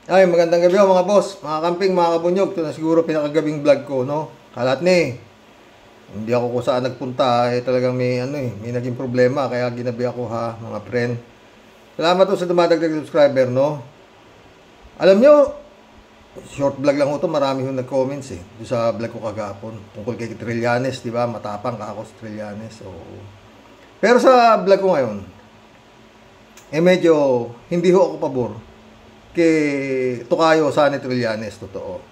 Ay, magandang gabi mga boss, mga camping, mga kabunyog. Ito na siguro pinakagabing vlog ko, no? Kalat ni. Hindi ako kung saan nagpunta, talagang may naging problema, kaya ginabi ako ha, mga friend. Salamat po sa dumadagdag subscriber, no? Alam nyo, short vlog lang ko to, marami yung nag-comments doon sa vlog ko kagapon, tungkol kay Trillanes, di ba? Matapang ka ako sa Trillanes, so... Pero sa vlog ko ngayon, medyo hindi ho ako pabor kay Tocayo Sonny Trillanes, totoo.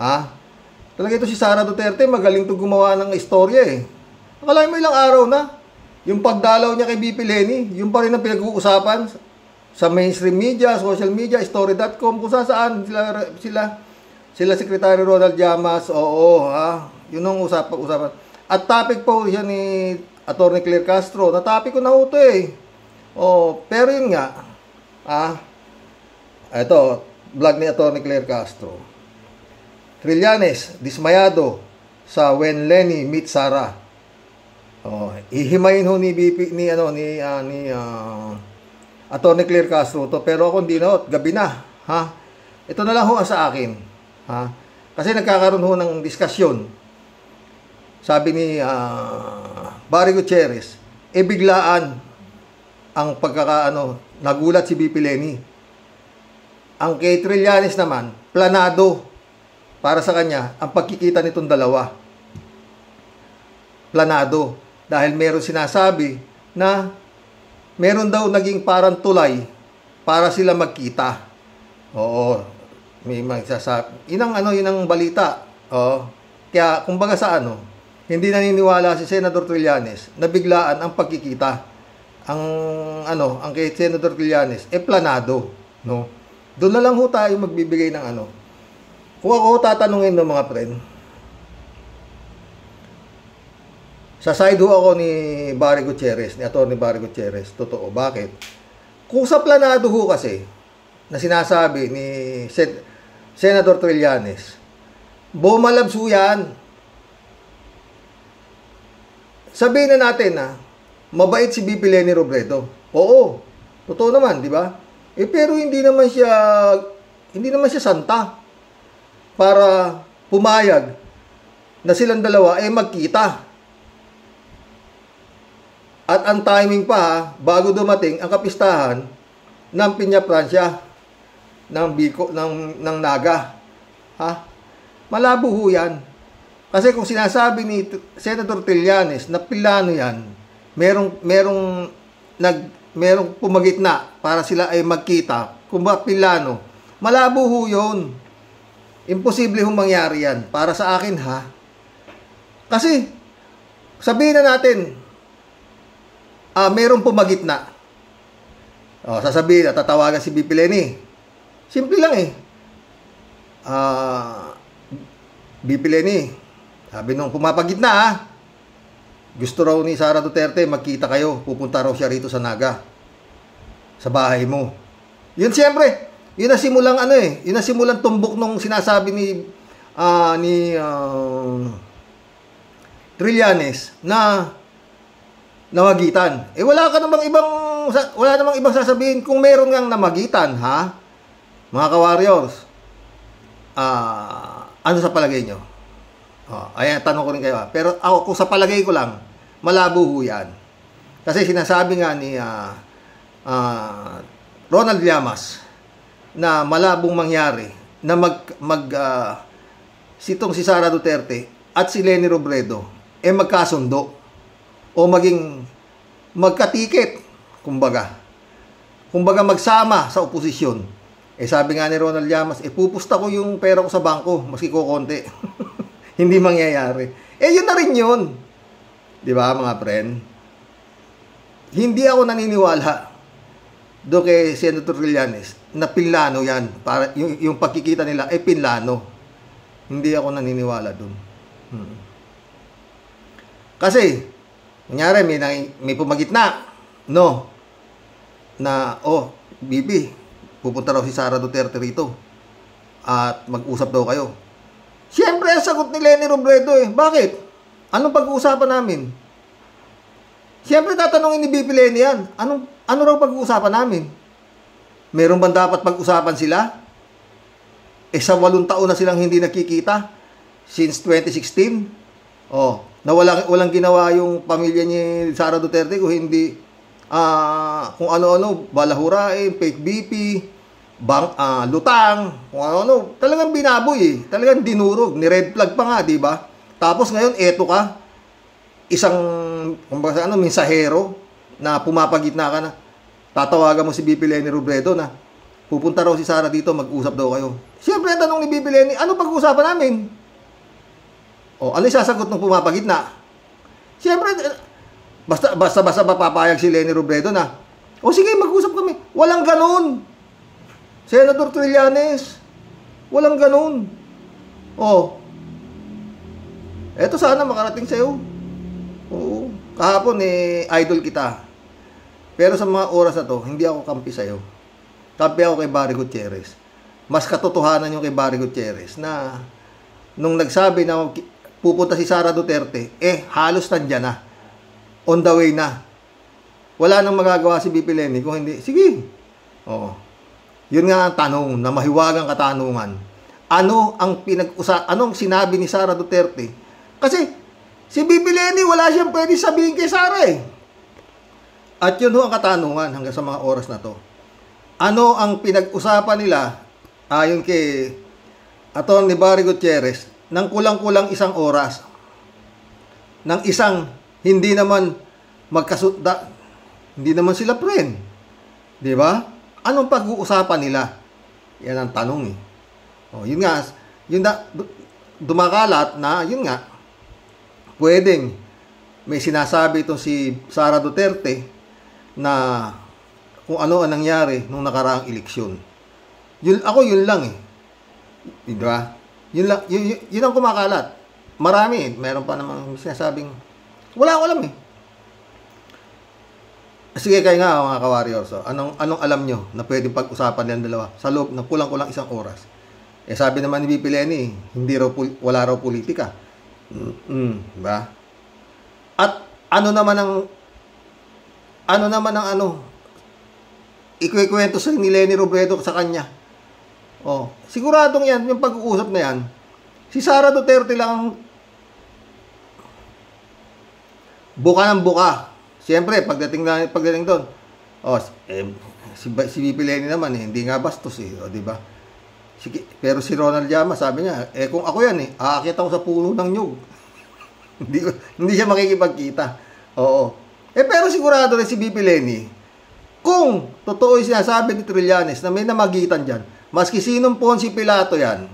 Ha? Talaga ito si Sara Duterte, magaling to gumawa ng istorya Akalain mo ilang araw na, yung pagdalaw niya kay BP Lenny, yung pa rin ang pinag-uusapan sa mainstream media, social media, story.com, kung saan sila Secretary Ronald Llamas, oo, ha? Yun ang usapan. At topic po yan ni Atty. Claire Castro, na topic ko na ito Oh, pero yun nga, ito, vlog ni Atty. Claire Castro. Trillanes, dismayado sa when Lenny meet Sara. Oh, ihimayin ho ni BP ni Atty. Claire Castro to, pero ako hindi na, gabi na, ha? Ito na lang ho sa akin, ha? Kasi nagkakaroon ho ng diskusyon. Sabi ni Barry Gutierrez, biglaan ang nagulat si BP Lenny. Ang kay Trillanes naman, planado para sa kanya ang pagkikita nitong dalawa. Planado. Dahil meron sinasabi na meron daw naging parang tulay para sila magkita. Oo. May magsasabi. Yun ang balita. Oo. Kaya, kumbaga sa hindi naniniwala si Senator Trillanes na biglaan ang pagkikita. Ang kay Senator Trillanes, planado. No? Doon na lang ho tayo magbibigay ng Kung ako tatanungin ng mga friend, sa side ho ako ni Barry Gutierrez, ni Atty. Barry Gutierrez. Totoo. Bakit? Kung sa planado ho kasi, na sinasabi ni Senator Trillanes, bumalabso yan. Sabihin na natin mabait si BP Lenny Robredo. Oo. Totoo naman, di ba? Pero hindi naman siya santa para pumayag na silang dalawa magkita. At ang timing pa bago dumating ang kapistahan ng Piña Francia ng Biko ng Naga. Ha? Malabo ho yan. Kasi kung sinasabi ni Senator Trillanes na plano yan, merong pumagitna para sila ay magkita, kung ba plano, malabo ho yun. Imposible hong mangyari yan. Para sa akin, ha? Kasi, sabihin na natin, merong pumagitna. Sasabihin, tatawagan si BP Lenny. Simple lang BP Lenny, sabi nung pumapagitna, gusto raw ni Sara Duterte, magkita kayo. Pupunta raw siya rito sa Naga. Sa bahay mo. Yun siyempre, yun na simulang yun na simulang tumbok nung sinasabi ni Trillanes na namagitan. Wala namang ibang sasabihin kung meron ngang namagitan, ha? Mga ka-warriors. Ano sa palagay nyo? Ayan, tanong ko rin kayo. Pero ako, kung sa palagay ko lang, malabo ho yan. Kasi sinasabi nga ni Ronald Llamas na malabong mangyari na si Sara Duterte at si Lenny Robredo magkasundo o maging magkatikit, kumbaga magsama sa oposisyon. Sabi nga ni Ronald Llamas, pupusta ko yung pera ko sa bangko, maski ko konti. Hindi mangyayari. Yun na rin yun. Di ba, mga friend? Hindi ako naniniwala doon kay Senator Trillanes na pinlano yan. Para, yung pagkikita nila pinlano. Hindi ako naniniwala doon. Kasi, kunyari, may pumagitna. No. Na, Bibi, pupunta raw si Sara Duterte rito. At mag-usap daw kayo. Siyempre, ang sagot ni Lenny Robredo Bakit? Anong pag-uusapan namin? Siyempre, tatanungin ni BP Lenny yan. Ano raw pag-uusapan namin? Meron bang dapat pag-usapan sila? sa 8 taon na silang hindi nakikita since 2016. Na walang ginawa yung pamilya ni Sara Duterte kung hindi kung ano-ano, balahurain, fake BP, lutang, kung ano-ano. Talagang binaboy eh. Talagang dinurog, ni red flag pa nga, di ba? Tapos ngayon, eto ka, isang, kumbaga mensahero na pumapagitna ka na. Tatawagan mo si BP Leni Robredo na pupunta raw si Sara dito, mag-usap daw kayo. Siyempre, ang tanong ni BP Leni, ano pag-uusapan namin? Ano yung sasagot ng pumapagitna? Siyempre, basta papayag si Leni Robredo na, sige, mag-usap kami. Walang ganun. Senator Trillanes, walang ganun. Eto sana makarating sa'yo. Kahapon idol kita. Pero sa mga oras na to, hindi ako kampi sa'yo. Kampi ako kay Barry Gutierrez. Mas katotohanan yung kay Barry Gutierrez na nung nagsabi na pupunta si Sara Duterte, halos nandyan na. On the way na. Wala nang magagawa si BP Leni kung hindi, sige. Yun nga ang tanong, na mahiwagang katanungan. Anong sinabi ni Sara Duterte? Kasi, si BP Leni, wala siyang pwede sabihin kay Sara eh. At yun ang katanungan hanggang sa mga oras na to. Ano ang pinag-usapan nila ayon kay Atty. Barry Gutierrez ng kulang-kulang 1 oras? Ng isang hindi naman hindi naman sila friend. Di ba? Anong pag-uusapan nila? Yan ang tanong eh. Yun nga, dumakalat na, yun nga, pwedeng may sinasabi itong si Sara Duterte na kung ano ang nangyari nung nakaraang eleksyon. Yun lang eh. Di ba? Yun ang kumakalat. Marami eh. Meron pa namang sinasabing, wala ko alam eh. Sige kayo nga mga ka-warriors. Anong alam nyo na pwedeng pag-usapan ng dalawa sa loob ng kulang-kulang 1 oras? Sabi naman ni BP Leni, wala raw politika. Diba? At ano naman ang ikukwento sa ni Leni Robredo sa kanya. Siguradong yan, yung pag-uusap na yan, si Sara Duterte lang ang buka ng buka. Siyempre, pagdating doon, si BP Leni naman hindi nga bastos di ba? Pero si Ronald Llama, sabi niya, kung ako yan aakit ako sa puno ng nyug. hindi siya makikipagkita. Pero sigurado rin si BP Leni, kung totoo yung sinasabi ni Trillanes na may namagitan dyan, maski sinong Ponce Pilato yan,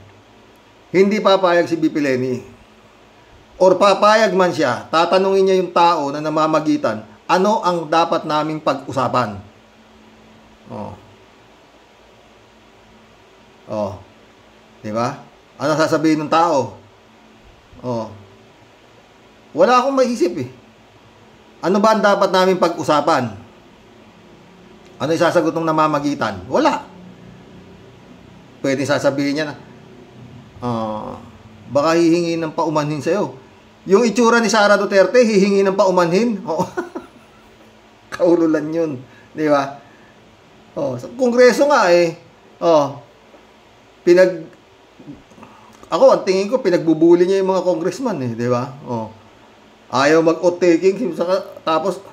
hindi papayag si BP Leni. Or papayag man siya, tatanungin niya yung tao na namamagitan, ano ang dapat naming pag-usapan? Di ba? Ano sasabihin ng tao? Wala akong maisip eh. Ano ba ang dapat naming pag-usapan? Ano yung sasagot ng namamagitan? Wala. Pwede sasabihin niya na, baka hihingi ng paumanhin sa'yo. Yung itsura ni Sara Duterte, hihingi ng paumanhin? Kaululan yun. Di ba? Sa Kongreso nga ang tingin ko, pinagbubuli niya yung mga congressman di ba? Ayaw mag-oath taking, tapos,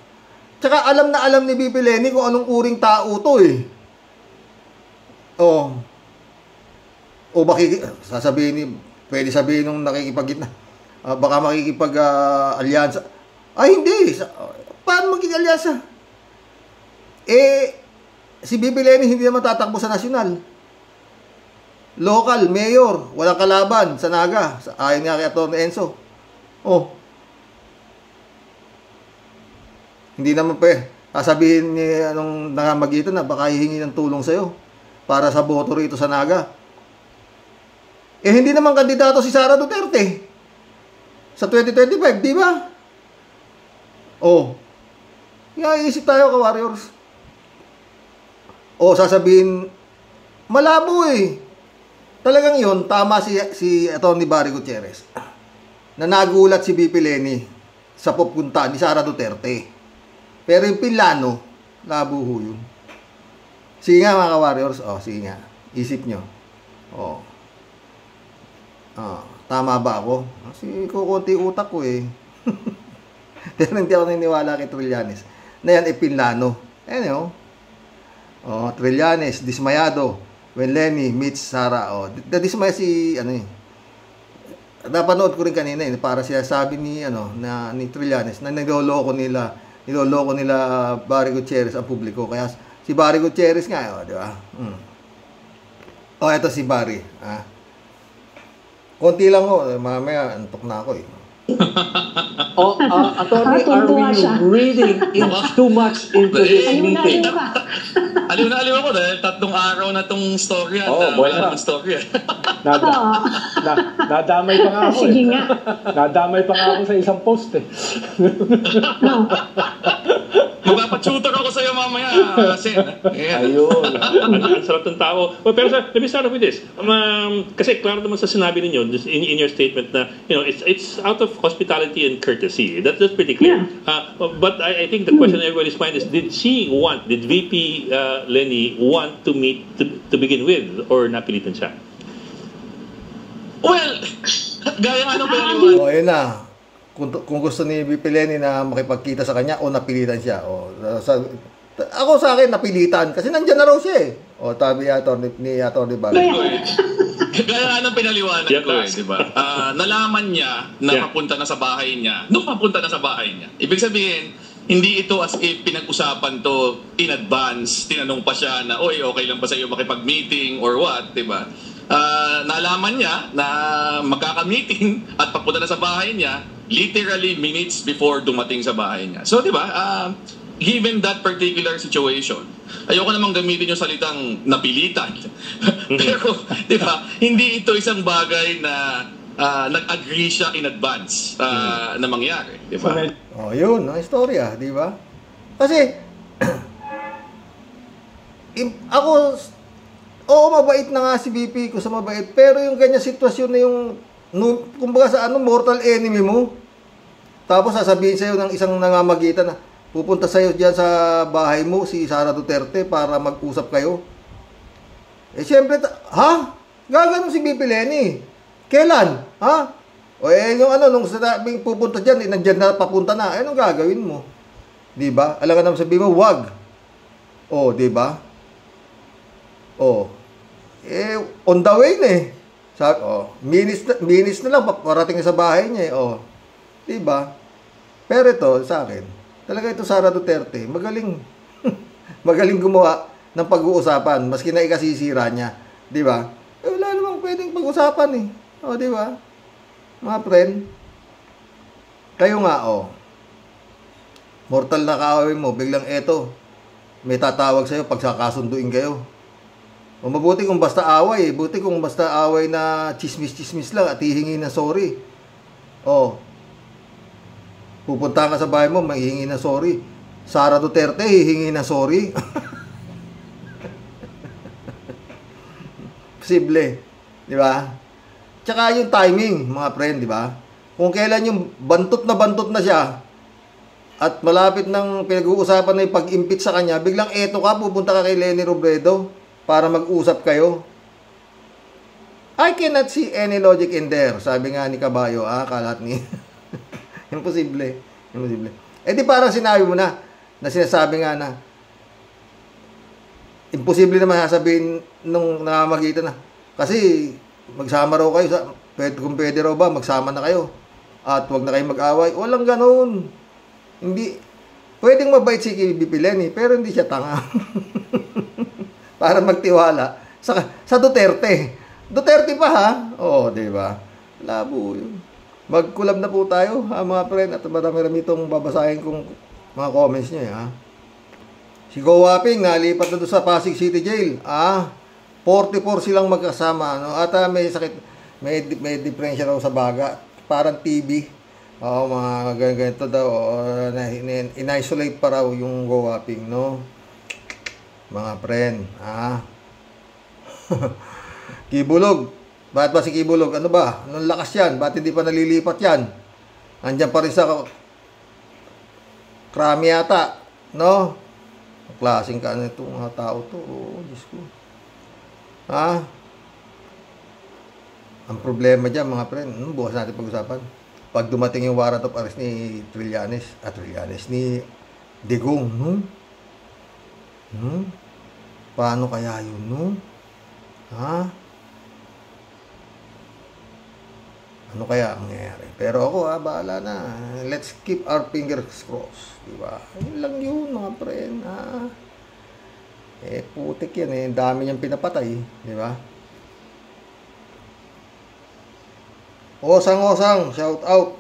tsaka alam na alam ni BP Leni kung anong uring tao to pwede sabihin nung nakikipagitna, baka makikipag-alyansa. Hindi. Paano maging-alyansa? Si BP Leni hindi naman tatakbo sa nasyonal. Local, mayor, walang kalaban sa Naga. Ayon nga kay Atty. Enzo. Hindi naman sasabihin ni anong nakamagitan na baka hihingi ng tulong sa'yo para sa boto rito sa Naga. Hindi naman kandidato si Sara Duterte sa 2025, di ba? Iisip tayo ka-warriors. Sasabihin, malabo Talagang yun, tama si Atty. Barry Gutierrez na nagulat si BP Leni sa pupunta ni Sara Duterte. Pero yung pinlano, labo yun. Sige nga mga ka-warriors, sige nga, isip nyo. Tama ba ako? Kasi kukunti utak ko eh. Pero hindi ako naniniwala kay Trillanes na yan Pinlano. Ayan Trillanes, dismayado when Lenny meets Sara. Dismaya si napanood ko rin kanina para siya sabi ni ni Trillanes na niloloko nila Barry Gutierrez ang publiko. Kaya si Barry Gutierrez nga di ba? Ito si Barry. Konti lang mamaya antok na ako eh. Attorney, are we reading too much into this meeting? Aliw ako dahil 3 araw na tong storya. Storya. Nadamay pa nga ako Nadamay pa nga ako sa isang post Magpapatutor ako sa'yo mamaya, Sen. Ayun. Ang sarap ng tao. Well, pero let me start off with this. Kasi klaro naman sa sinabi ninyo in your statement na, it's out of hospitality and courtesy. That's pretty clear. Yeah. But I think the question in everybody's mind is, did VP Lenny want to meet to begin with, or napilitan siya? Well, gaya nga nung pinaliwanag. Ayun na. Kung gusto ni VP Lenny na makipagkita sa kanya o napilitan siya. Ako sa akin napilitan kasi nandiyan na raw siya eh. Tabi ni Atty. Barry. Gaya nga nung pinaliwanag ko di ba? Nalaman niya na papunta na sa bahay niya. Nung papunta na sa bahay niya. Ibig sabihin, hindi ito as if pinag-usapan to in advance. Tinanong pa siya na, okay lang ba sa iyo makipag-meeting or what, di ba? Nalaman niya na magkaka-meeting at papunta na sa bahay niya literally minutes before dumating sa bahay niya. So, di ba, given that particular situation, ayoko namang gamitin yung salitang napilitan. Pero, di ba, hindi ito isang bagay na nag-agree siya in advance na mangyari. Di ba? Yun, ang istorya, di ba? Kasi, mabait na nga si VP ko sa mabait, pero yung ganyan sitwasyon na yung kumbaga sa mortal enemy mo, tapos sasabihin sa'yo ng isang nangamagitan na pupunta sa'yo dyan sa bahay mo si Sara Duterte para mag-usap kayo. Siyempre, gaganon si VP Lenny. Kailan? Yung nung sabing pupunta dyan, nandyan na, papunta na, anong gagawin mo? Diba? Alam ka naman sabihin mo, wag. Diba? On the way na eh. Minutes na lang, parating sa bahay niya eh. Diba? Pero ito, sa akin, talaga ito Sara Duterte, magaling magaling gumawa ng pag-uusapan, maski na ikasisira niya. Diba? Wala namang pwedeng pag-usapan eh. Diba? Mga friend, kayo nga, mortal na kaaway mo, biglang eto, may tatawag sa'yo pag sakasunduin kayo. Mabuti kung basta away, buti kung basta away na chismis-chismis lang at hihingi na sorry. Pupunta ka sa bahay mo, manghihingi na sorry. Sara Duterte, hihingi na sorry. Posible. Di ba? Tsaka yung timing, mga friend, di ba? Kung kailan yung bantot na siya, at malapit ng pinag-uusapan na yung pag-impit sa kanya, biglang eto ka, pupunta ka kay Lenny Robredo para mag-usap kayo. I cannot see any logic in there. Sabi nga ni Kabayo, kalat ni... Imposible. Di parang sinabi mo na sinasabi nga na imposible naman sasabihin nung namamagitan na. Kasi magsama raw kayo, kung pwede raw ba, magsama na kayo. At huwag na kayo mag-away. Walang ganoon. Hindi, pwedeng mabait si VP Lenny, pero hindi siya tanga. Para magtiwala sa Duterte. Duterte pa di ba? Labo yun. Mag-collab na po tayo, mga friend, at marami itong babasahin kong mga comments nyo, Si Go Wapping, nalipat na doon sa Pasig City Jail. 44 silang magkasama, At may sakit, may diferensya raw sa baga, parang TB. Mga ganito daw, in-isolate pa raw yung Go Wapping, Mga friend, Kibulog. Bakit ba si Kibulog? Ano ba? Anong lakas yan? Bakit hindi pa nalilipat yan? Andyan pa rin sa krami yata. Klaseng ka na itong mga tao to. Diyos ko. Ang problema dyan, mga friend, bukas natin pag-usapan. Pag dumating yung warrant of arrest ni Trillanes, ni Digong, no? Paano kaya yun, no? Ha? Ano kaya ang mangyayari? Pero ako, bahala na. Let's keep our fingers crossed. Diba? Yun lang yun, mga friend, ha? Putik yan, dami niyang pinapatay. Diba? Osang, shout out.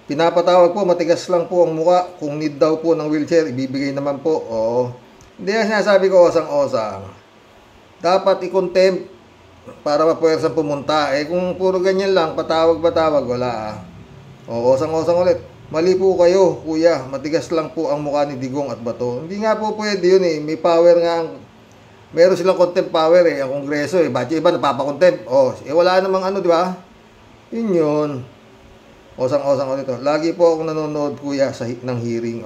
Pinapatawag po, matigas lang po ang muka. Kung need daw po ng wheelchair, ibibigay naman po. Oo. Hindi na sinasabi ko, osang. Dapat i-contempt para mapuwersan pumunta. Kung puro ganyan lang, patawag, wala. Osang ulit. Mali po kayo, kuya. Matigas lang po ang mukha ni Digong at Bato. Hindi nga po pwede yun May power nga meron silang contempt power ang Kongreso Ba't yung iba napapakontempt? Wala namang di ba? Yun. Osang ulit. Lagi po akong nanonood, kuya, ng hearing.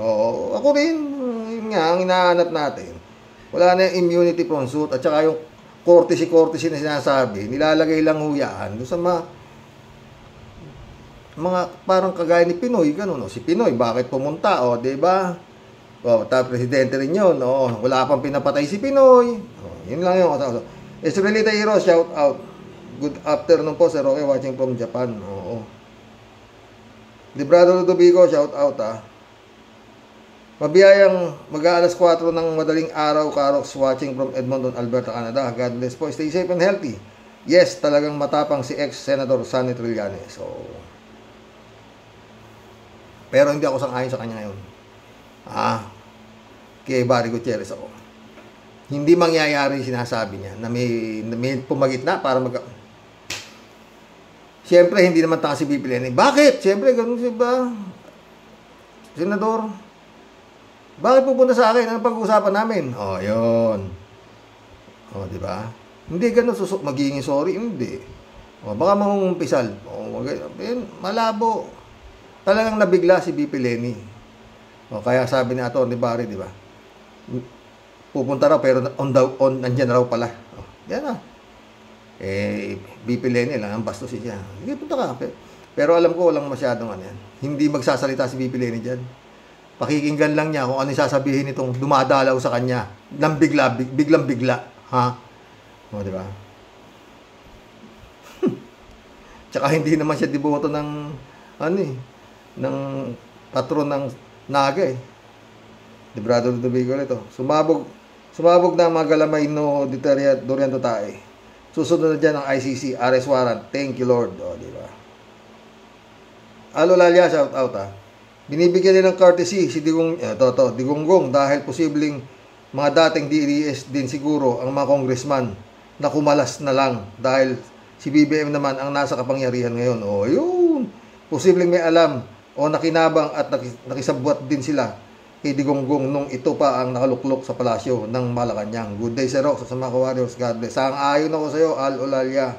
Ako rin. Yun nga, ang hinahanap natin. Wala na yung immunity from suit at saka yung courtesy na sinasabi, nilalagay lang huyaan doon sa mga parang kagaya ni Pinoy, ganun. Si Pinoy, bakit pumunta? Di ba? Presidente rin yun. Wala pang pinapatay si Pinoy. Yun lang yun. Esrelita Hero, shout out. Good afternoon po, Sir Roque, watching from Japan. Librado Ludovico, shout out Mabiyayang mag-aalas 4 ng madaling araw, Karox, watching from Edmonton, Alberta, Canada. God bless po. Stay safe and healthy. Yes, talagang matapang si ex-Senator Sonny Trillanes. Pero hindi ako sang-ayon sa kanya ngayon. Kay Barry Gutierrez ako. Hindi mangyayari sinasabi niya na may pumagitna para Siyempre, hindi naman tanga si Bibi. Bakit? Siyempre, ganun ba? Senador, bakit pupunta sa akin? Ano pag-uusapan namin? Yun. Di ba? Hindi ganun magiging sorry, hindi. Baka mangungumpisal. Malabo. Talagang nabigla si BP Lenny. Kaya sabi ni Atty. Barry, di ba? Pupunta raw pero nandiyan raw pala. Yan BP Lenny lang ang bastos siya. Hindi, punta ka. Pero alam ko walang masyadong yan. Hindi magsasalita si BP Lenny dyan. Pakikinggan lang niya kung ano sasabihin nitong dumadalaw sa kanya nang biglang bigla. Di ba? Tsaka hindi naman siya deboto ng ng patron ng Naga Librado Ludovico ito. Sumabog na mga galamay no Dorian Totae. Susunod na dyan ang ICC arrest warrant. Thank you, Lord. Di ba? Alolalya, shout out Binibigyan nilang courtesy si Digonggong dahil posibleng mga dating DDS din siguro ang mga congressman na kumalas na lang dahil si BBM naman ang nasa kapangyarihan ngayon. Yun. Posibleng may alam o nakinabang at nakisabwat din sila kay Digonggong nung ito pa ang nakaluklok sa palasyo ng Malacanang. Good day, Sir Rox, sa mga warriors. God bless. Sang-ayon ako sa iyo, Al Olalia.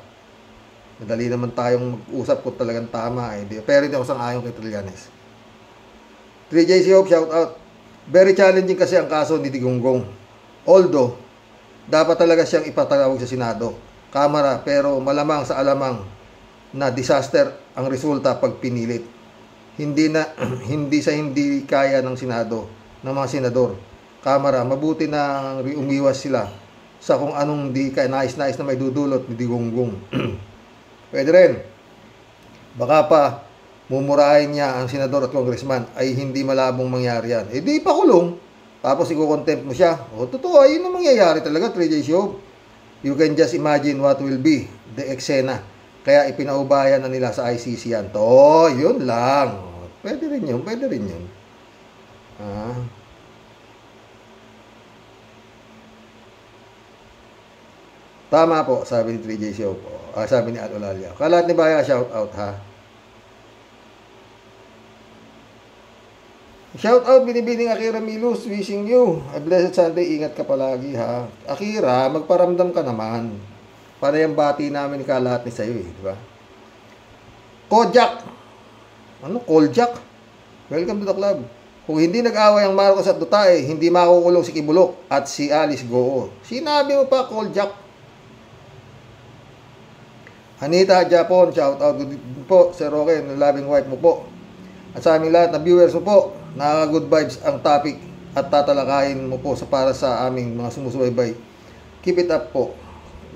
Madali naman tayong mag-usap kung talagang tama. Pero hindi ako sang-ayon kay Trillanes. 3JC Hope, shout out. Very challenging kasi ang kaso ni Digonggong. Although, dapat talaga siyang ipatawag sa Senado, Kamara, pero malamang sa alamang na disaster ang resulta pag pinilit. Hindi kaya ng Senado, ng mga senador. Kamara, mabuti na umiwas sila sa kung anong di nais-nais na may dudulot ni Digonggong. Pwede rin. Baka pa mumurahin niya ang senador at congressman ay hindi malabong mangyari yan. Di pa kulong. Tapos i-contempt mo siya. Totoo, yun ang mangyayari talaga, 3J Show. You can just imagine what will be the eksena. Kaya ipinaubayan na nila sa ICC yan. Yun lang. Pwede rin yun. Tama po, sabi ni 3J Show po. Sabi ni Atolalia. Kalat ni Baya, shout out Shout out, binibining Akira Milus, wishing you a blessed Sunday. Ingat ka palagi Akira, magparamdam ka naman. Para yung bati namin lahat ni sa'yo di ba? Kojak. Koljak? Welcome to the club. Kung hindi nag-away ang Marcos at Duterte, hindi makukulong si Kibulok at si Alice Goo. Sinabi mo pa, Koljak. Anita Japon, shout out good po. Sir Roque, loving wife mo po. At sa aming lahat na viewers mo po, nakaka-good vibes ang topic at tatalakayin mo po para sa aming mga sumusubaybay. Keep it up po.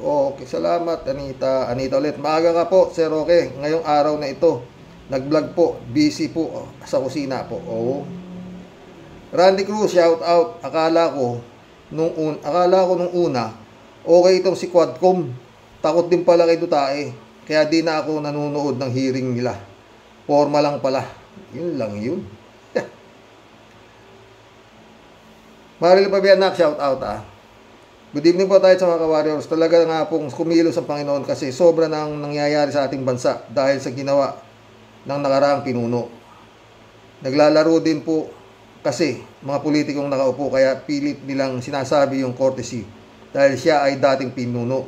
Okay, salamat Anita. Anita ulit. Maaga ka po, Sir Roque. Ngayong araw na ito, nag-vlog po. Busy po sa kusina po. Oo. Randy Cruz, shout out. Akala ko nung una, okay itong si Quadcom. Takot din pala kay Dutae. Kaya di na ako nanonood ng hearing nila. Forma lang pala. Yun lang yun. Maril Pabianak, shout out Good evening po tayo sa mga ka-warriors. Talaga nga pong kumilos ang Panginoon kasi sobra nang nangyayari sa ating bansa dahil sa ginawa ng nakaraang pinuno. Naglalaro din po kasi mga politikong nakaupo kaya pilit nilang sinasabi yung courtesy dahil siya ay dating pinuno.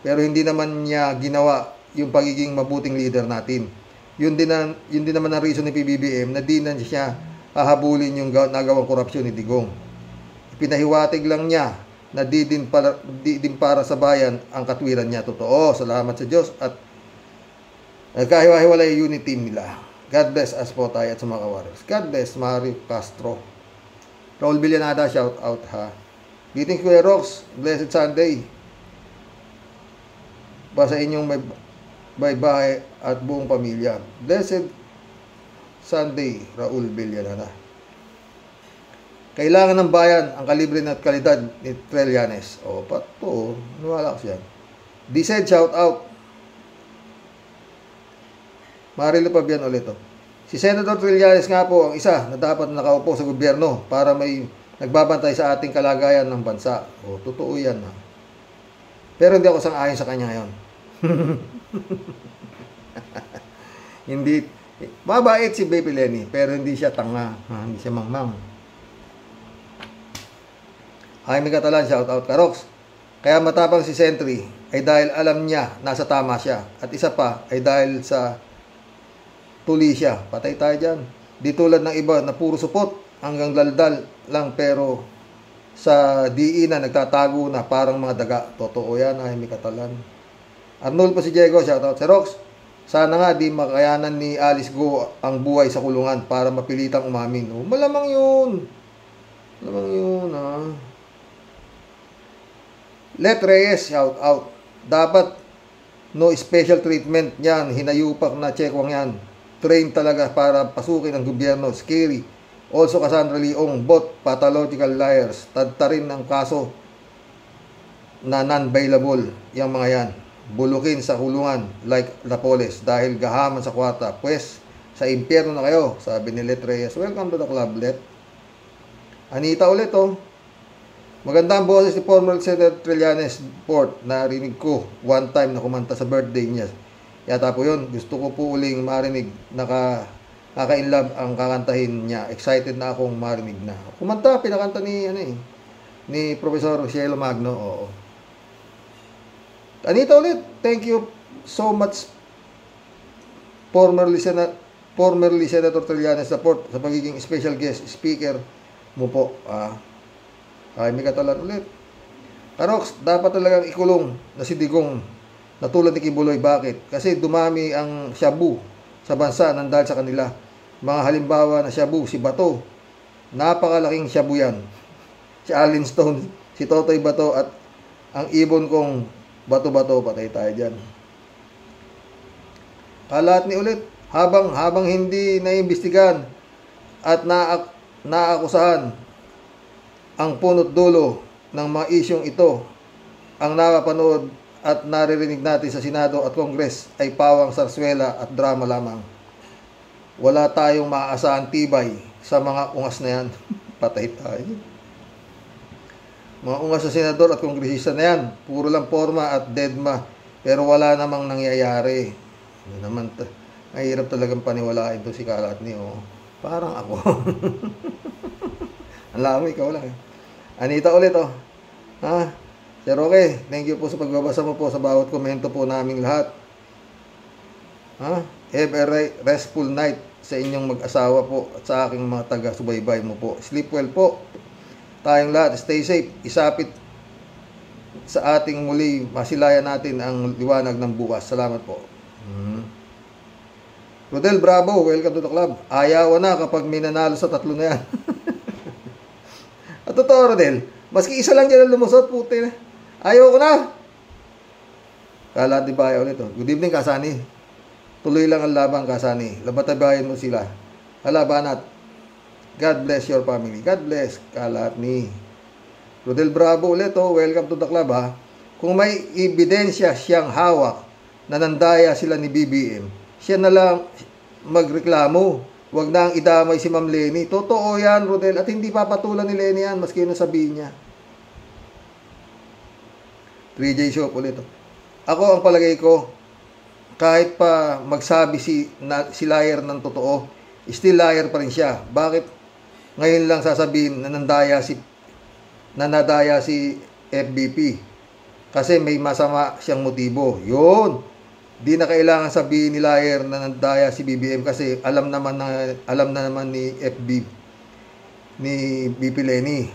Pero hindi naman niya ginawa yung pagiging mabuting leader natin. Yun din naman ang reason ni PBBM na di na siya hahabulin yung nagawang korupsyon ni Digong. Pinahiwatig lang niya na di din para sa bayan ang katwiran niya. Totoo, salamat sa Diyos at nagkahiwa-hiwalay unity team nila. God bless us po tayo at sa mga kawarriors. God bless, Mario Castro. Raul Villanada, shout out Greetings Kuya Rox, blessed Sunday. Sa inyong may bahay at buong pamilya. Blessed Sunday, Raul Villanada. Kailangan ng bayan ang kalibre at kalidad ni Trillanes. O, pato, nawala ko siya. Decide, shout out. Marilo Pabian ulit. Si Senator Trillanes nga po ang isa na dapat nakaupo sa gobyerno para may nagbabantay sa ating kalagayan ng bansa. O, totoo yan. Pero hindi ako sang-ayon sa kanya ngayon. Hindi mabait si Baby Lenny pero hindi siya tanga, hindi siya mangmang. Jaime Catalan, shout out Karox. Kaya matapang si Sentry ay dahil alam niya nasa tama siya at isa pa ay dahil sa tuli siya. Patay tayo dyan. Di tulad ng iba na puro supot hanggang daldal lang pero sa diinan nagtatago na parang mga daga. Totoo yan, Jaime Catalan. Arnold po si Diego, shoutout. Sir Rox, sana nga di makayanan ni Alice Go ang buhay sa kulungan para mapilitang umamin. Oh, malamang yun. Malamang yun, Let Reyes, shoutout. Dapat no special treatment yan. Hinayupak na chekwang yan. Train talaga para pasukin ang gobyerno. Scary. Also Cassandra Leong, both pathological liars. Tadtarin ang kaso na non-bailable yung mga yan. Bulukin sa kulungan like Lapoles dahil gahaman sa kwarta. Pues, sa impyerno na kayo, sabi ni Let Reyes. Welcome to the club, Let. Anita ulit, Magandang boses ni former Senator Trillanes Port. Narinig ko one time na kumanta sa birthday niya. Yata po yun. Gusto ko po uling marinig. Naka-inlove ang kakantahin niya. Excited na akong marinig na. Kumanta, pinakanta ni Professor Cielo Magno. Oo. Anita ulit, thank you so much formerly Senator Trillanes Port sa pagiging special guest speaker mo po. May Catalan ulit. Karox, dapat talagang ikulong na si Digong na tulad ni Kibuloy. Bakit? Kasi dumami ang shabu sa bansa nang dahil sa kanila. Mga halimbawa na shabu, si Bato. Napakalaking shabu yan. Si Allen Stone, si Totoy Bato at ang ibon kong Bato-Bato, patay tayo dyan. Kalat ni ulit, habang hindi naimbestigan at naakusahan ang punot dulo ng mga isyong ito, ang napapanood at naririnig natin sa Senado at Kongres ay pawang sarswela at drama lamang. Wala tayong maaasahan tibay sa mga ungas na yan. Patay tayo. Mga ungas sa senador at kongresista na yan, puro lang forma at deadma, pero wala namang nangyayari. Ano naman, ay hirap talagang paniwalain to si Kalatni. Parang ako. Alam mo, ikaw lang. Anita ulit, Sir Roque, thank you po sa pagbabasa mo po sa bawat komento po naming lahat. Have a restful night sa inyong mag-asawa po at sa aking mga taga-subaybay mo po. Sleep well po. Tayong lahat, stay safe. sa ating muli masilayan natin ang liwanag ng bukas. Salamat po. Rodel, bravo. Welcome to the club. Ayaw na kapag may nanalo sa tatlo na yan. At totoo, Rodel, maski isa lang dyan ang lumusot, puti na. Ayaw ko na. Kala, di ba ayaw ulit? Good evening, Kasani. Tuloy lang ang labang, Kasani. Labatabayan mo sila. Halabanat. God bless your family. God bless, Kalat ni Rodel, bravo ulit. Welcome to the club, ha. Kung may ebidensya siyang hawak na nandaya sila ni BBM, siya na lang magreklamo. Huwag na ang idamay si Ma'am Lenny. Totoo yan, Rodel. At hindi papatulan ni Lenny yan, maski yun ang sabihin niya. 3J Shop ulit. Ako ang palagay ko, kahit pa magsabi si liar ng totoo, still liar pa rin siya. Bakit ngayon lang sasabihin na nadaya si FBP? Kasi may masama siyang motibo. Yun. Di na kailangan sabihin ni liar na nandaya si BBM kasi alam na naman ni BP Lenny.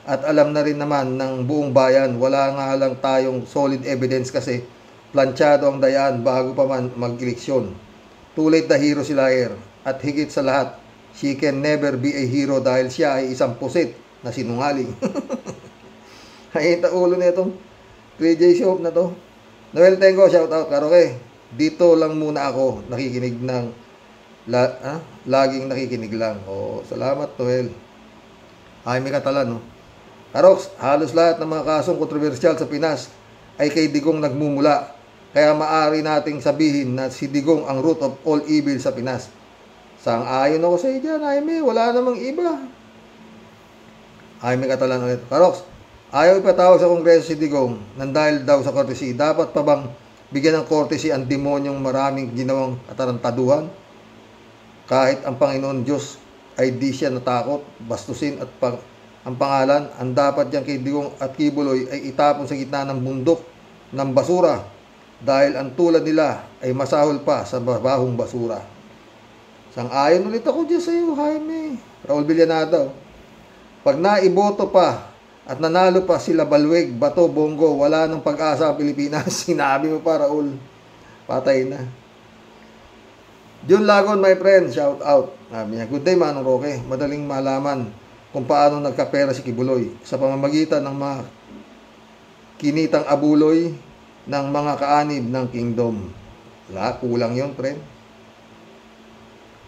At alam na rin naman ng buong bayan, wala nga lang tayong solid evidence kasi planchado ang dayaan bago pa man mag-eleksyon. Too late na hero si liar. At higit sa lahat, she can never be a hero dahil siya ay isang pusit na sinungaling. Hayita ulo na itong 3J Shop na to. Noel Tengo, shout out, Karoke. Dito lang muna ako, nakikinig ng, laging nakikinig lang. Salamat, Noel. Ay, may Katalan, no? Karoks, halos lahat ng mga kasong kontrobersyal sa Pinas ay kay Digong nagmumula. Kaya maaari nating sabihin na si Digong ang root of all evil sa Pinas. Sang-ayon ako sa iyo dyan, Jaime. Wala namang iba. Ay, may Katalan ulit. Karoks, ayaw ipatawag sa Kongreso si Digong nang dahil daw sa courtesy. Dapat pa bang bigyan ng courtesy ang demonyong maraming ginawang atarantaduhan? Kahit ang Panginoon Diyos ay di siya natakot, bastusin at ang pangalan, ang dapat dyan kay Digong at Kibuloy ay itapon sa gitna ng bundok ng basura dahil ang tulad nila ay masahol pa sa babahong basura. Sang-ayon ulit ako dyan sa iyo, Jaime. Raul Villanado. Pag naiboto pa at nanalo pa sila Balweg, Bato, Bongo, wala nang pag-asa ang Pilipinas. Sinabi mo pa, Raul. Patay na. Jun Lagon, my friend, shout out. Sabi niya, good day, Manong Roque. Madaling malaman kung paano nagkapera si Kibuloy sa pamamagitan ng mga kinitang abuloy ng mga kaanib ng kingdom. Wala, kulang yun, friend.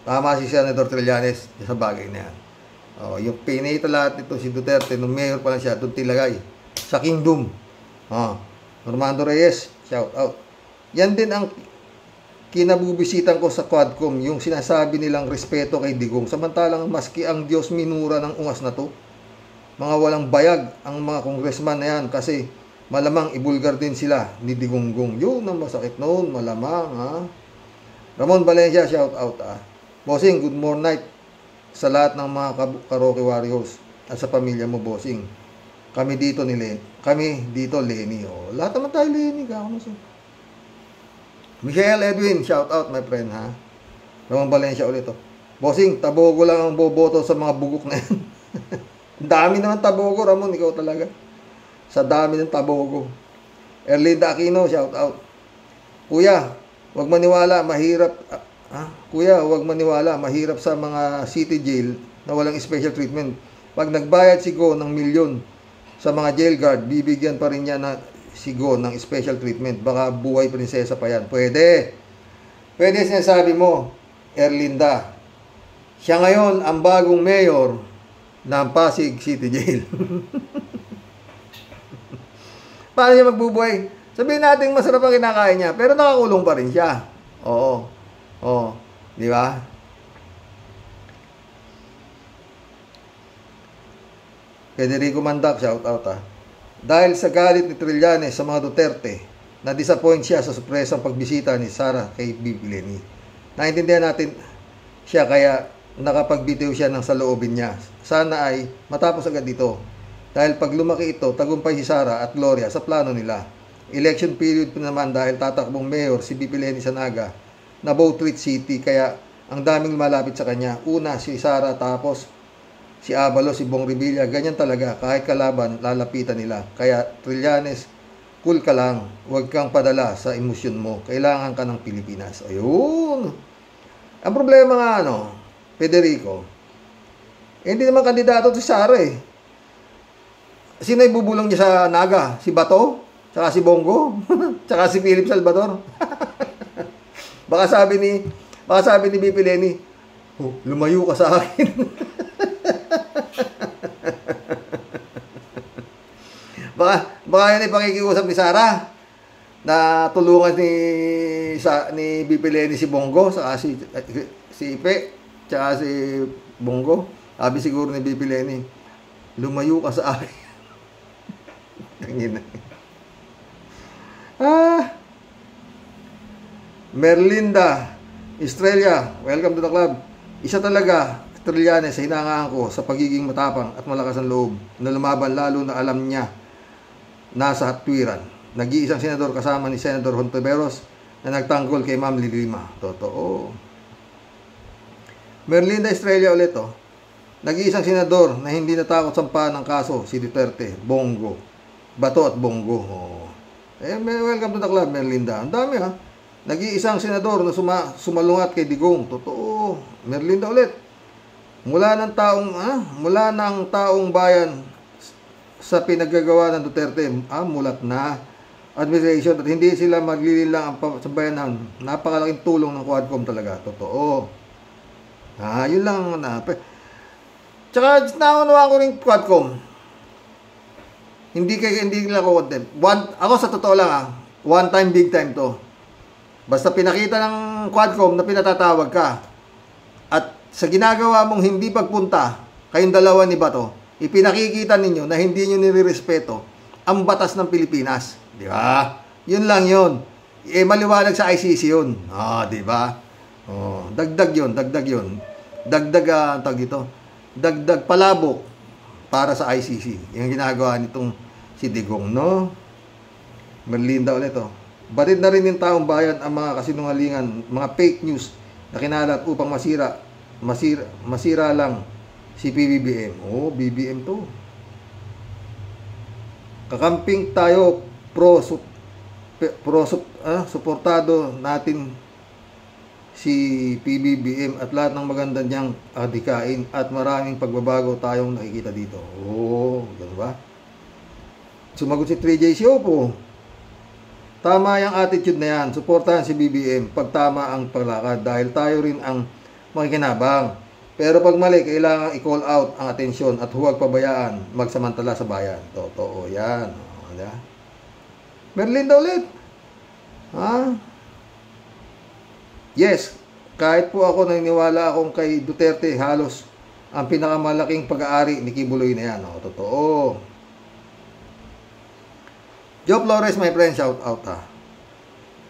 Tama si Senator Trillanes sa bagay na yan. Yung pinita lahat ito si Duterte, nung mayor pa lang siya, doon tilagay sa kingdom. Normando Reyes, shout out. Yan din ang kinabubisitan ko sa Quadcom, yung sinasabi nilang respeto kay Digong. Samantalang maski ang Diyos minura ng ungas na to. Mga walang bayag ang mga congressman na yan kasi malamang ibulgar din sila ni Digonggong. Yun ang masakit noon, malamang, ha. Ramon Valencia, shout out, ha. Bossing, good morning night sa lahat ng mga Karoke Warriors at sa pamilya mo, Bossing. Kami dito Lenny. Lahat naman tayo Lenny, Michelle Edwin, shout out, my friend, ha. Ramon Valencia ulit, Bossing, tabogo lang ang boboto sa mga bugok na yan. Dami naman tabogo, Ramon, ikaw talaga. Sa dami ng tabogo. Erlinda Aquino, shout out. Kuya, huwag maniwala, mahirap sa mga city jail na walang special treatment. Pag nagbayad si Go ng milyon sa mga jail guard, bibigyan pa rin niya na si Go ng special treatment. Baka buhay prinsesa pa yan. Pwede sinasabi mo, Erlinda. Siya ngayon ang bagong mayor ng Pasig City Jail. Paano niya magbubuhay? Sabihin natin masarap ang kinakain niya, pero nakakulong pa rin siya. Oo. Di ba? Federico Mandak, shout out, ha. Dahil sa galit ni Trillanes sa mga Duterte, na-disappoint siya sa sorpresang pagbisita ni Sara kay Bibi Lenny. Naintindihan natin siya kaya nakapagbitiw siya ng saloobin niya. Sana ay matapos agad dito. Dahil pag lumaki ito, tagumpay si Sara at Gloria sa plano nila. Election period pa naman dahil tatakbong mayor si Bibi Lenny sa Naga na Bowtreat City, kaya ang daming malapit sa kanya. Una si Sara, tapos si Abalos, si Bong Revilla, ganyan talaga. Kahit kalaban, lalapitan nila. Kaya, Trillanes, cool ka lang. Huwag kang padala sa emosyon mo. Kailangan ka ng Pilipinas. Ayun. Ang problema nga, Federico, hindi naman kandidato si Sara eh. Sino ibubulong niya sa Naga? Si Bato? Tsaka si Bongo? Tsaka si Philip Salvador? baka sabi ni BP Lenny, oh, lumayo ka sa akin. baka yan ay pakikiusap ni Sara na tulungan ni BP Lenny si Bongo, saka si Ipe, tsaka si Bongo. Sabi siguro ni BP Lenny, lumayo ka sa akin. Tangina. Merlinda Estrella, welcome to the club. Isa talaga, Trillanes, sa hinangaan ko sa pagiging matapang at malakas ang loob na lumaban, lalo na alam niya nasa hatwiran. Nag-iisang senador kasama ni Senator Hontiveros na nagtanggol kay Ma'am Lilima. Totoo. Merlinda Estrella ulit, nag-iisang senador na hindi natakot sampahan ng kaso, si Duterte, Bongo, Bato at Bongo. Welcome to the club, Merlinda. Ang dami Nag-iisang senador na sumalungat kay Digong. Totoo. Merlinda ulit. Mula ng taong bayan sa pinaggagawa ng Duterte, mulat na administration at hindi sila maglililang sa bayanan. Napakalaking tulong ng Quadcom talaga. Totoo. Yun lang Tsaka naunawa ko rin Quadcom. Hindi nila ko content. Ako sa totoo lang one time, big time to. Basta pinakita ng Quadcom na pinatatawag ka at sa ginagawa mong hindi pagpunta, kayong dalawa ni Bato, ipinakikita ninyo na hindi nyo nirirespeto ang batas ng Pilipinas. Di ba? Yun lang yun. Maliwanag sa ICC yun. Di ba? Dagdag yun. Dagdag palabok para sa ICC. Yung ginagawa nitong si Digong, Merlinda ulit, Batid na rin ng taong bayan ang mga kasinungalingan, mga fake news na kinalat upang masira lang si PBBM. BBM to. Kakamping tayo suportado natin si PBBM at lahat ng maganda niyang adikain at maraming pagbabago tayong nakikita dito. Ganun ba? Sumagot si 3JC, opo. Tama yung attitude na yan. Suportahan si BBM pag tama ang paglakad dahil tayo rin ang makikinabang. Pero pag mali, kailangan i-call out ang atensyon at huwag pabayaan magsamantala sa bayan. Totoo yan. Merlinda ulit. Yes, kahit po ako naniniwala akong kay Duterte halos ang pinakamalaking pag-aari ni Kibuloy na yan. Totoo. Joe Flores, my friend, shout out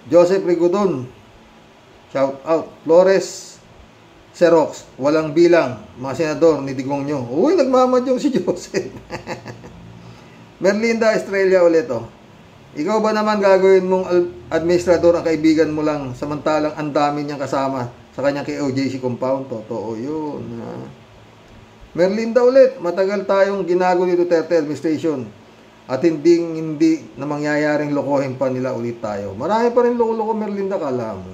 Joseph Rigodon, shout out. Flores Xerox, walang bilang, mga senador ni Digong nyo. Nagmamadyong si Joseph. Merlinda Estrella ulit, Ikaw ba naman gagawin mong administrador ang kaibigan mo lang samantalang ang dami niyang kasama sa kanyang KOJC compound? Totoo yun. Merlinda ulit, matagal tayong ginago ni Duterte administration. At hindi na mangyayaring lokohin pa nila ulit tayo. Marami pa rin loko-loko, Merlinda, kala mo.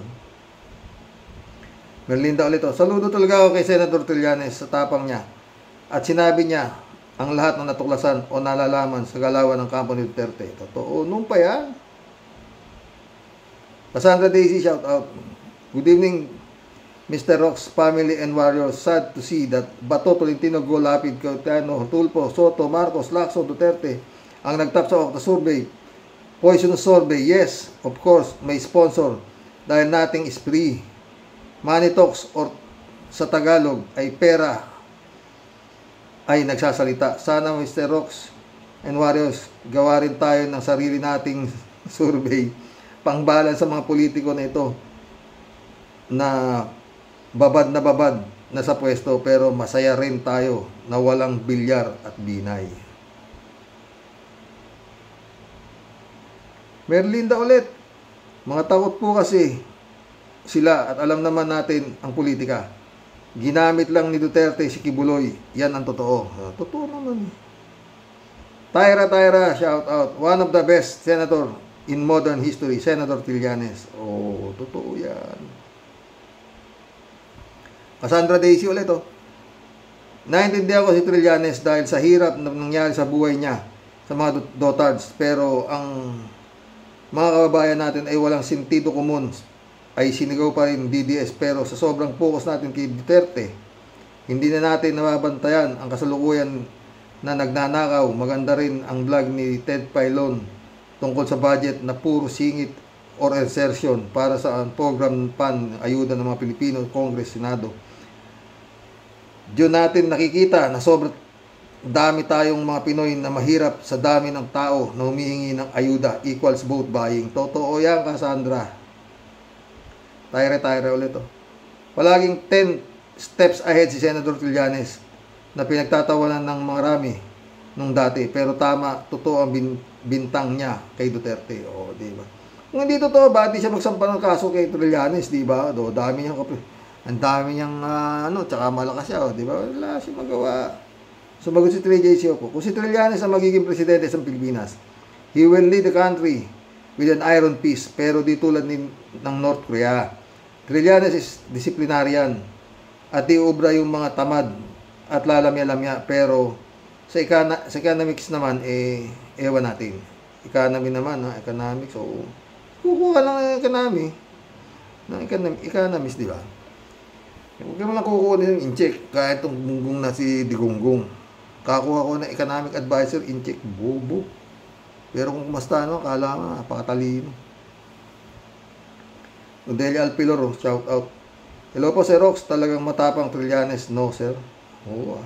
Merlinda ulit, saludo talaga ako kay Senator Trillanes sa tapang niya. At sinabi niya ang lahat ng natuklasan o nalalaman sa galawan ng kampo ni Duterte. Totoo, nung pa yan. Cassandra Daisy, shout out. Good evening, Mr. Rox, family and warriors. Sad to see that Bato, Tolentino, Go, Lapid, Cautano, Tulfo, Soto, Marcos, Lacson, Duterte ang nagtap sa Octa Survey. Poisonous survey, yes, of course, may sponsor dahil nothing is free. Money talks or sa Tagalog ay pera ay nagsasalita. Sana Mr. Rox and Warriors, gawa rin tayo ng sarili nating survey pangbalan sa mga politiko na ito na babad na sa pwesto pero masaya rin tayo na walang bilyar at binay. Merlinda ulit. Mga takot po kasi sila at alam naman natin ang politika. Ginamit lang ni Duterte si Kibuloy. Yan ang totoo. Totoo naman. Tyra, shout out. One of the best senator in modern history, Senator Trillanes. Oh, totoo yan. Cassandra Daisy ulit, oh. Naintindihan ko si Trillanes dahil sa hirap na nangyari sa buhay niya sa mga dotards. Pero ang mga kababayan natin ay walang sentido komun, ay sinigaw pa rin DDS. Pero sa sobrang focus natin kay Duterte, hindi na natin nababantayan ang kasalukuyan na nagnanakaw. Maganda rin ang vlog ni Ted Filon tungkol sa budget na puro singit or insertion para sa program pan ayuda ng mga Pilipino, Congress, Senado. Diyon natin nakikita na sobrang dami tayong mga Pinoy na mahirap sa dami ng tao na humihingi ng ayuda equals vote buying. Totoo yan, Cassandra. Tyre ulit, oh. Palaging 10 steps ahead si Senator Trillanes na pinagtatawanan ng marami nung dati. Pero tama, totoo ang bintang niya kay Duterte. O, di ba? Kung hindi totoo, bakit siya magsampa ng kaso kay Trillanes, di ba? Do, dami niyang ang dami niyang tsaka malakas siya, di ba? Wala siya magawa. Sumagot si Trillanes ko. Kung si Trillanes ang magiging presidente sa Pilipinas, he will lead the country with an iron fist, pero di tulad ng North Korea. Trillanes is disciplinarian at iubra yung mga tamad at lalamya-lamya, pero sa economics naman, ewan natin. Economics, so kukuha lang ng economics, di ba? Huwag ka lang kukuha ng in-check, kahit itong gunggong na si Digunggong. Kakuha ko ng economic advisor, in-check, bobo. Pero kung kumasta, kala nga, napakatalino. Odelia Alpilor, shout out. Hello po, Sir Rox, talagang matapang Trillanes. No, sir. Oo,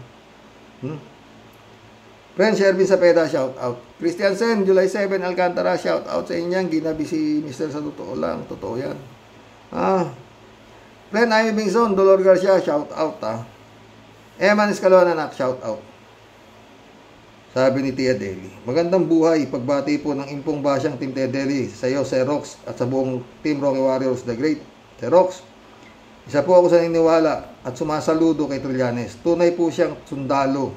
Friend Shervin Sapeda, shout out. Christian Sen, July 7, Alcantara, shout out sa inyang. Ginabi si Mr. sa totoo lang. Totoo yan. Friend Amy Bingson, Dolor Garcia, shout out, Eman Escalona, shout out. Sabi ni Tia Deli, magandang buhay, pagbati po ng impong basyang Team Tia Deli sa iyo, Sir Rox, at sa buong Team Rocky Warriors the Great. Sir Rox, isa po ako sa naniniwala at sumasaludo kay Trillanes. Tunay po siyang sundalo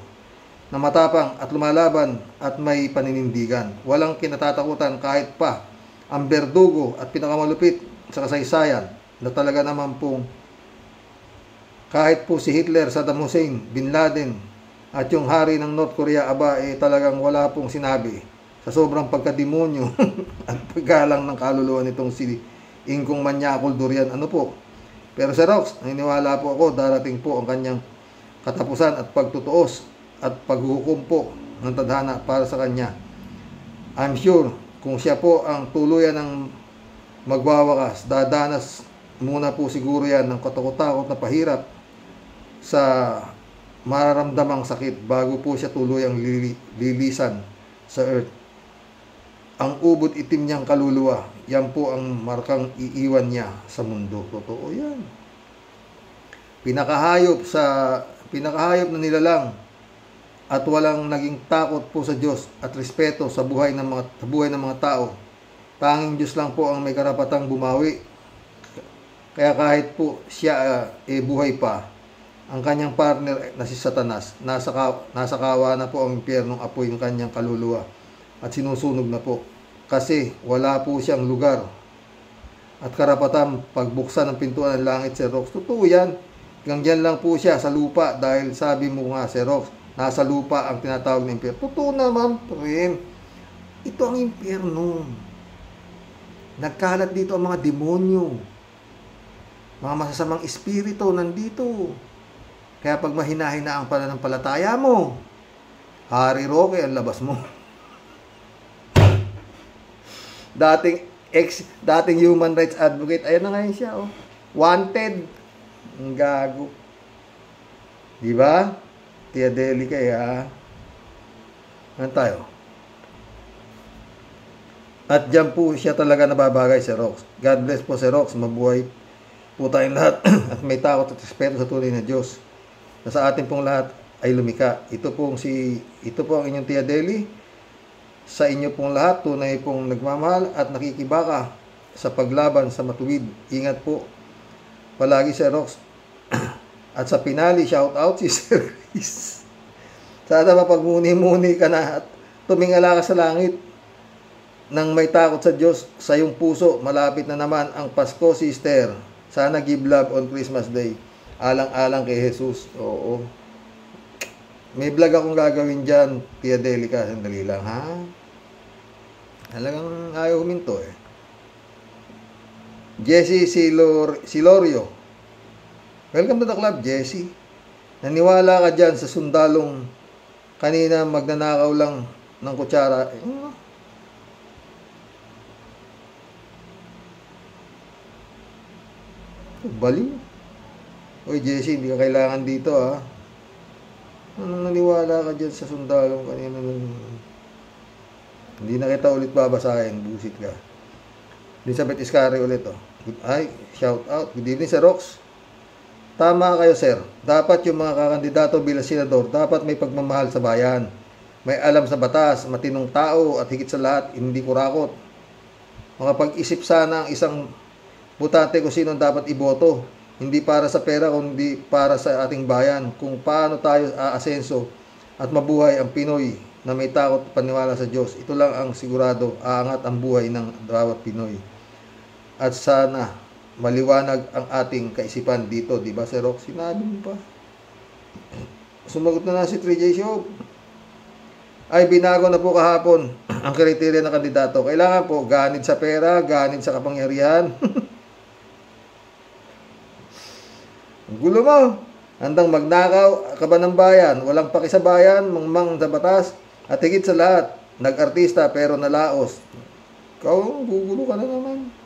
na matapang at lumalaban at may paninindigan. Walang kinatatakutan kahit pa ang berdugo at pinakamalupit sa kasaysayan na talaga naman pong kahit po si Hitler, Saddam Hussein, Bin Laden at yung hari ng North Korea, talagang wala pong sinabi sa sobrang pagkademonyo at paggalang ng kaluluwa nitong si Ingkong Manyakol Durian. Pero Sir Rox, naniniwala po ako darating po ang kanyang katapusan at pagtutuos at paghuhukom po ng tadhana para sa kanya. I'm sure kung siya po ang tuluyan ng magwawakas, dadanas muna po siguro yan ng katakot-takot na pahirap sa mararamdamang sakit bago po siya tuluyang lilisan sa earth. Ang ubod itim niyang kaluluwa, yan po ang markang iiwan niya sa mundo. Totoo yan. Pinakahayop na nilalang at walang naging takot po sa Diyos at respeto sa buhay ng mga tao. Tanging Diyos lang po ang may karapatang bumawi. Kaya kahit po siya buhay pa, ang kanyang partner na si Satanas, nasa kawa na po ang impyernong apoy ng kanyang kaluluwa at sinusunog na po. Kasi wala po siyang lugar at karapatan pagbuksan ng pintuan ng langit, Sir Rox. Totoo yan. Hanggang lang po siya sa lupa dahil sabi mo nga, Sir Rox, nasa lupa ang tinatawag ng impyerno. Totoo naman, friend. Ito ang impyerno. Nagkalat dito ang mga demonyo. Mga masasamang espiritu nandito. Kaya pag mahina-hina ang pananampalataya mo, Hari Roque ang labas mo. dating human rights advocate, ayan na ngayon siya, wanted. Ang gago. Diba? Tia Deli kaya. Ano tayo? At dyan po siya talaga nababagay, Sir Rox. God bless po, Sir Rox. Mabuhay po tayong lahat at may takot at respeto sa tunay na Diyos na sa ating pong lahat ay lumika. Ito po ang inyong Tia Deli. Sa inyo pong lahat, tunay pong nagmamahal at nakikibaka sa paglaban sa matuwid. Ingat po palagi, Sir Rox. At sa pinali, shout out si Sir Chris. Sana mapagmuni-muni ka na at tumingala ka sa langit nang may takot sa Diyos sa iyong puso. Malapit na naman ang Pasko, sister. Sana give love on Christmas Day. Alang-alang kay Jesus. Oo. May vlog akong gagawin dyan, Tia Delica. Sandali lang, ha? Talagang ayaw huminto, eh. Jessie Silorio. Welcome to the club, Jessie. Naniwala ka dyan sa sundalong kanina magnanakaw lang ng kutsara. Baliw. Oy, Jessie, hindi ka kailangan dito, ha? Anong naniwala ka dyan sa sundalong kanina? Hindi na kita ulit babasahin. Busit ka. Elizabeth Iscari ulit, oh. Ay, shout out. Good evening, Sir Rox. Tama kayo, sir. Dapat yung mga kakandidato bilang senador, dapat may pagmamahal sa bayan. May alam sa batas, matinong tao, at higit sa lahat, hindi kurakot. Makapag-isip sana ang isang butante kung sino dapat iboto. Hindi para sa pera, kundi para sa ating bayan. Kung paano tayo aasenso at mabuhay ang Pinoy na may takot at paniwala sa Diyos. Ito lang ang sigurado, aangat ang buhay ng bawat Pinoy. At sana maliwanag ang ating kaisipan dito, di ba, Sir Rox? Sinabi mo pa. Sumagot na si 3J Show. Ay, binago na po kahapon ang kriteria ng kandidato. Kailangan po, ganid sa pera, ganid sa kapangyarihan. Gulo mo. Handang magnakaw, kaban ng bayan, walang paki sa bayan, mangmang sa batas, at higit sa lahat, nag-artista pero nalaos. Ikaw, gugulo ka na naman.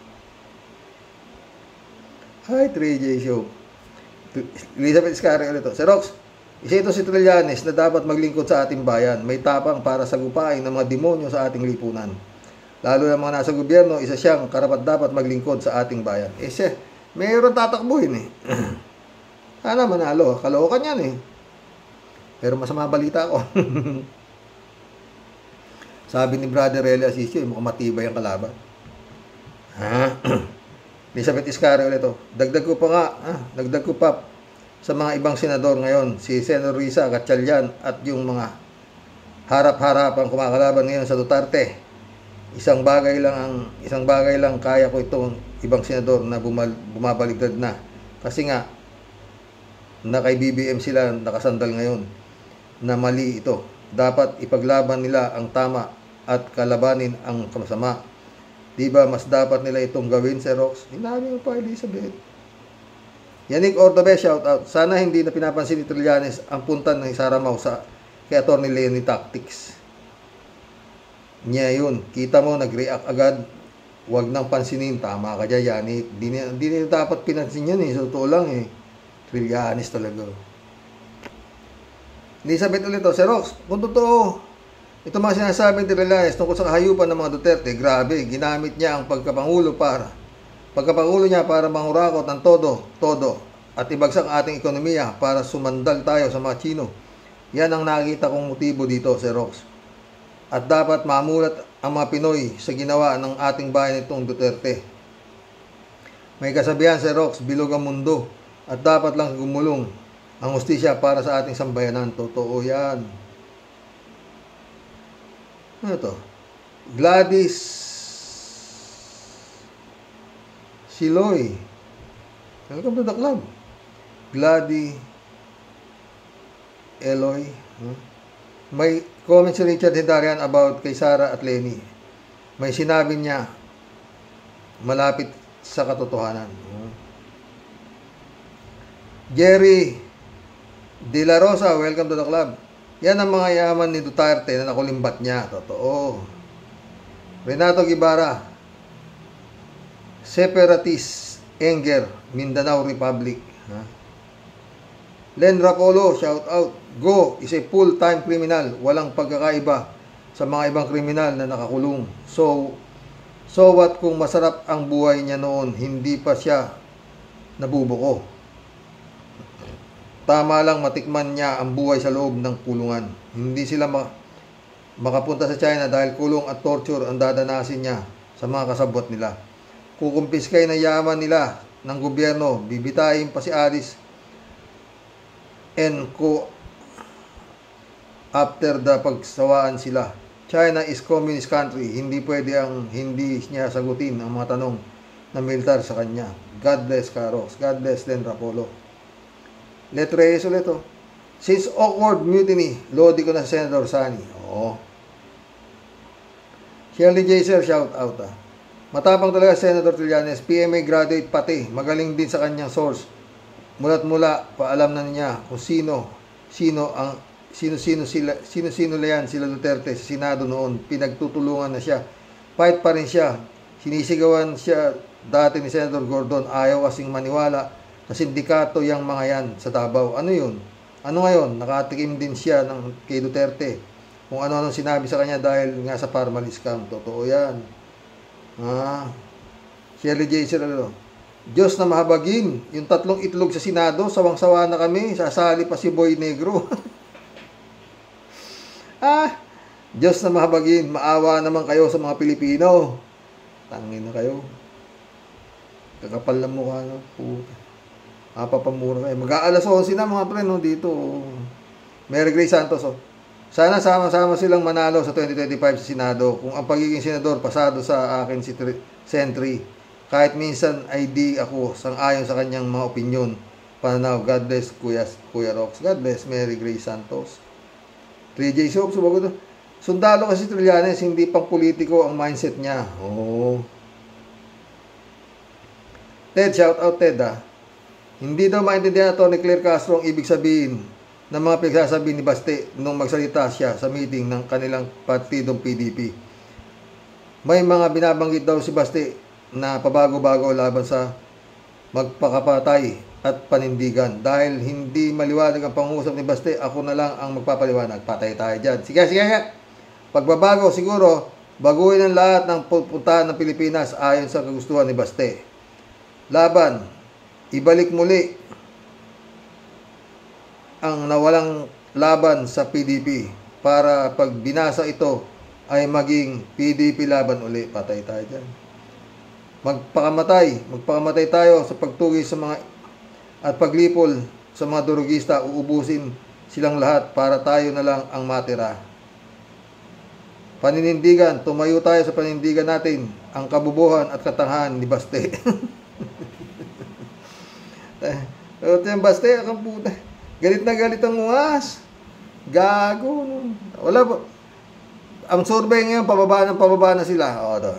Hi, 3J Show. Elizabeth Iscari ulit. Sir Rox, isa ito si Trillanes na dapat maglingkod sa ating bayan. May tapang para sagupain ng mga demonyo sa ating lipunan. Lalo na mga nasa gobyerno, isa siyang karapat-dapat maglingkod sa ating bayan. Eh siya, mayroon tatakbuhin eh. Sana manalo. Kalokan yan eh. Pero masama balita ko. Sabi ni Brother Relly Asisio, mukhang matibay ang kalaban. Ha? Elizabeth Iscari ulit, oh. Dagdag ko pa sa mga ibang senador ngayon, si Senator Risa Gatchalian at yung mga harap-harapang kumakalaban ngayon sa Duterte. Isang bagay lang kaya ko itong ibang senador na bumabaligtad na. Kasi nga na kay BBM sila nakasandal ngayon na mali ito. Dapat ipaglaban nila ang tama at kalabanin ang masama. Diba, mas dapat nila itong gawin, Sir Rox? Hinabi mo pa, Elizabeth. Yannick Ordobe, shout out. Sana hindi na pinapansin ni Trillanes ang puntan ng Saramaw sa kay Atty. Lenny Tactics. Niya yun. Kita mo, nag-react agad. Huwag nang pansinin. Tama ka dyan, Yannick. Hindi na dapat pinansin yan eh. So, totoo lang eh. Trillanes talaga. Elizabeth ulit, Sir Rox, kung totoo, ito mga sinasabi ni Trillanes tungkol sa kahayupan ng mga Duterte, grabe, ginamit niya ang pagkapangulo niya para mangurakot ng todo, at ibagsak ating ekonomiya para sumandal tayo sa mga Chino. Yan ang nakita kong motibo dito, Sir Rox. At dapat mamulat ang mga Pinoy sa ginawa ng ating bayan itong Duterte. May kasabihan, Sir Rox, bilog ang mundo, at dapat lang gumulong ang hustisya para sa ating sambayanan. Totoo yan. Ano to? Gladys Siloy. Welcome to the club. Gladys Eloy. May comment si Richard Hidarian about kay Sara at Lenny. May sinabi niya malapit sa katotohanan. Jerry De La Rosa, welcome to the club. Yan ang mga yaman ni Duterte na nakulimbat niya. Totoo. Renato Guevara, Separatist Anger, Mindanao Republic. Len Racolo, shout out. Go is a full-time criminal. Walang pagkakaiba sa mga ibang kriminal na nakakulong. So what kung masarap ang buhay niya noon, hindi pa siya nabubuko. Tama lang matikman niya ang buhay sa loob ng kulungan. Hindi sila makapunta sa China dahil kulong at torture ang dadanasin niya sa mga kasabwat nila. Kukumpiskay na yaman nila ng gobyerno, bibitayin pa si Alice and co after the pagsawaan sila. China is communist country. Hindi pwede ang hindi niya sagutin ang mga tanong na militar sa kanya. God bless, Carox. God bless din, Rapolo. Letra S ulit, oh. Since awkward mutiny, lodi ko na sa Senator Sani. Oo. Shirley J. Sir, shout out, ah. Matapang talaga Senator Trillanes. PMA graduate pati. Magaling din sa kanyang source. Mula't mula, paalam na niya kung sino yan sila Duterte sa Senado noon. Pinagtutulungan na siya. Fight pa rin siya. Sinisigawan siya dati ni Senator Gordon. Ayaw kasing maniwala na sindikato yang mga yan sa Davao. Ano yun? Ano ngayon? Nakatikim din siya kay Duterte. Kung ano-ano sinabi sa kanya dahil nga sa Parmal scam. Totoo yan. Shirley J. Sir, Diyos na mahabagin. Yung 3 itlog sa Senado, sawang-sawa na kami. Sasali pa si Boy Negro. Diyos na mahabagin. Maawa naman kayo sa mga Pilipino. Tangin na kayo. Kakapal na mukha, no? Mapapamura kayo. Mag-aalas 11 na mga pre, no? Dito. Mary Grace Santos, oh. Sana sama-sama silang manalo sa 2025 sa Senado. Kung ang pagiging senador pasado sa akin si Sentry, kahit minsan ay di ako sang-ayon sa kanyang mga opinyon. Pananaw. God bless Kuya Rox. God bless Mary Grace Santos. 3J Soap, subagot. Sundalo kasi Trillanes, hindi pang politiko ang mindset niya. Oh. Ted, shout out Ted, ah. Hindi daw maintindihan na Tony Claire Castro ang ibig sabihin ng mga pinagsasabi ni Baste nung magsalita siya sa meeting ng kanilang partidong PDP. May mga binabanggit daw si Baste na pabago-bago laban sa magpakapatay at panindigan. Dahil hindi maliwanag ang pangusap ni Baste, ako na lang ang magpapaliwanag. Patay tayo dyan. Sige. Pagbabago siguro, baguhin ang lahat ng pupuntahan ng Pilipinas ayon sa kagustuhan ni Baste. Laban, ibalik muli ang nawalang laban sa PDP para pag binasa ito ay maging PDP laban uli. Patay tayo dyan. Magpakamatay tayo sa pagtugis sa mga at paglipol sa mga durugista. Uubusin silang lahat para tayo na lang ang matira. Paninindigan, tumayo tayo sa paninindigan natin ang kabubuhan at katangahan ni Baste. Ito yung Baste, akang puta. Galit na galit ang uwas. Gago. Wala ba? Ang survey ngayon, pababa na sila. O, ito.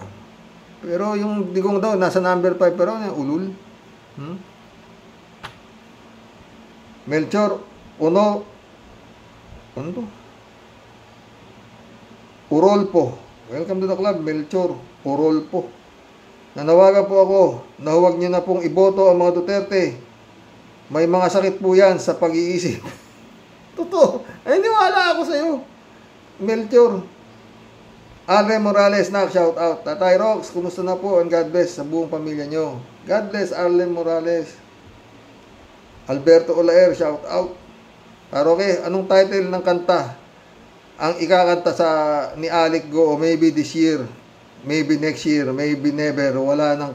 Pero yung digong daw, nasa number 5 pero ulul. Melchor, ano to? Urolpo. Welcome to the club, Melchor. Urolpo. Nanawagan po ako na huwag niyo na pong iboto ang mga Duterte. May mga sakit po yan sa pag-iisip. Totoo. Ay, niwala ako sa'yo. Melchor. Alre Morales, shout out. Tatay Rox, kumusta na po? And God bless sa buong pamilya nyo. God bless, Arlen Morales. Alberto Olaer, shout out. Karoke, anong title ng kanta ang ikakanta ni Alec Go? Maybe this year, maybe next year, maybe never. Wala nang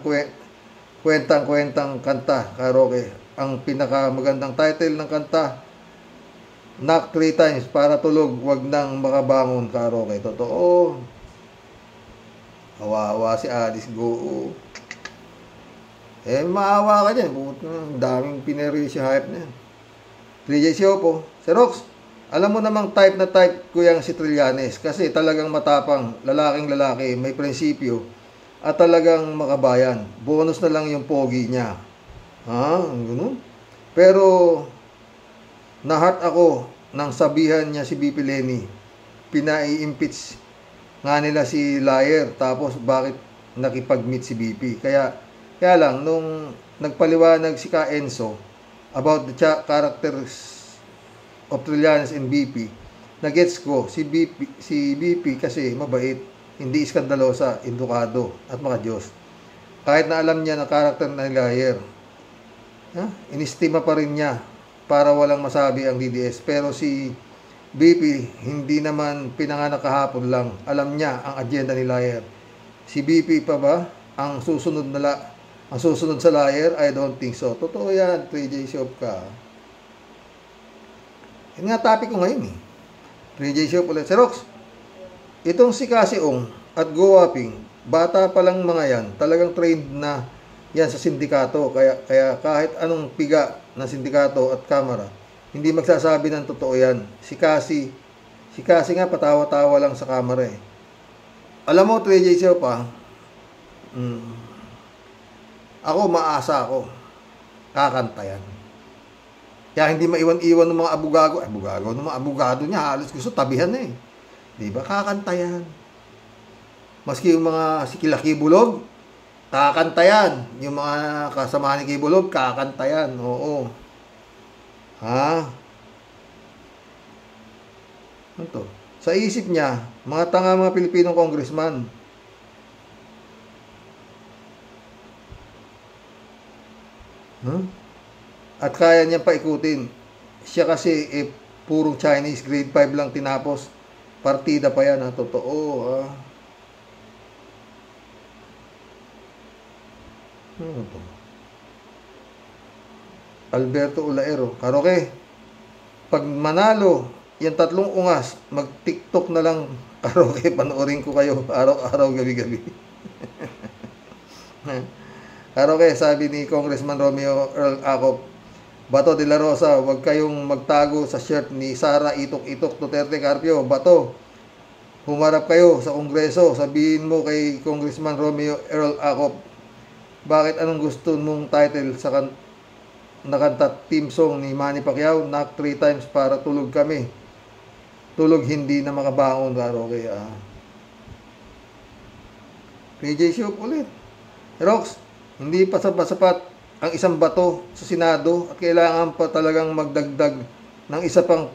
kwentang kanta, Karoke. Ang pinakamagandang title ng kanta, knock 3 times para tulog, wag nang makabangon, Karoke. Totoo. Hawa-hawa si Alice Go. Maawa ka dyan. Daming pinerisyo hype na yan. 3J Siopo. Sir Rox, alam mo namang type na type ko yung si Trillanes kasi talagang matapang, lalaking lalaki, may prinsipyo at talagang makabayan. Bonus na lang yung pogi niya. Ganun. Pero nahat ako nang sabihan niya si BP Lenny. Pinai-impeach nga nila si Liar, tapos bakit nakipag-meet si BP. Kaya lang nung nagpaliwanag si Ka Enzo about the characters of Trillanes and BP, nagets ko si BP kasi mabait, hindi iskandalosa, edukado at makadiyos. Kahit na alam niya na karakter na Liar, inistima pa rin niya para walang masabi ang DDS. Pero si BP hindi naman pinanganak kahapon lang. Alam niya ang agenda ni Liar. Si BP pa ba ang susunod sa Liar? I don't think so. Totoo yan, 3J Shop ka. Yun nga topic ko ngayon eh. 3J Show ulit. Sir Rox, itong si Kasiong at Go Waping, bata pa lang mga yan, talagang trained na yan sa sindikato. Kaya kahit anong piga ng sindikato at kamera, hindi magsasabi ng totoo yan. Si Kasi nga patawa-tawa lang sa kamera eh. Alam mo, 3J Show pa, ako maasa ako. Kakanta yan. Kaya hindi maiwan-iwan ng mga abogado ng mga abogado niya, halos gusto tabihan na eh. Diba? Kakanta yan. Maski yung mga si Kilakibulog, kakanta yan. Yung mga kasama ni Kibulog, kakanta yan. Oo. Ha? Ano to? Sa isip niya, mga tanga mga Pilipinong congressman. At kaya niya pa ikutin. Siya kasi purong Chinese, grade 5 lang tinapos. Partida pa yan, ha? Totoo, ha? Ano to? Alberto Ulaero, Karoke, pag manalo, yan tatlong ungas, mag-TikTok na lang, Karoke, panoorin ko kayo araw-araw, gabi-gabi. Karoke, sabi ni Congressman Romeo Earl Acop, Bato de la Rosa, huwag kayong magtago sa shirt ni Sara Itok-Itok Duterte Carpio. Bato, humarap kayo sa Kongreso, sabihin mo kay Congressman Romeo Earl Acop, bakit anong gusto mong title sa nakanta team song ni Manny Pacquiao, knock 3 times para tulog kami. Tulog hindi na makabangon, Karoke. PJ Show ulit. Rox, hindi pa sapat ang isang bato sa Senado at kailangan pa talagang magdagdag ng isa pang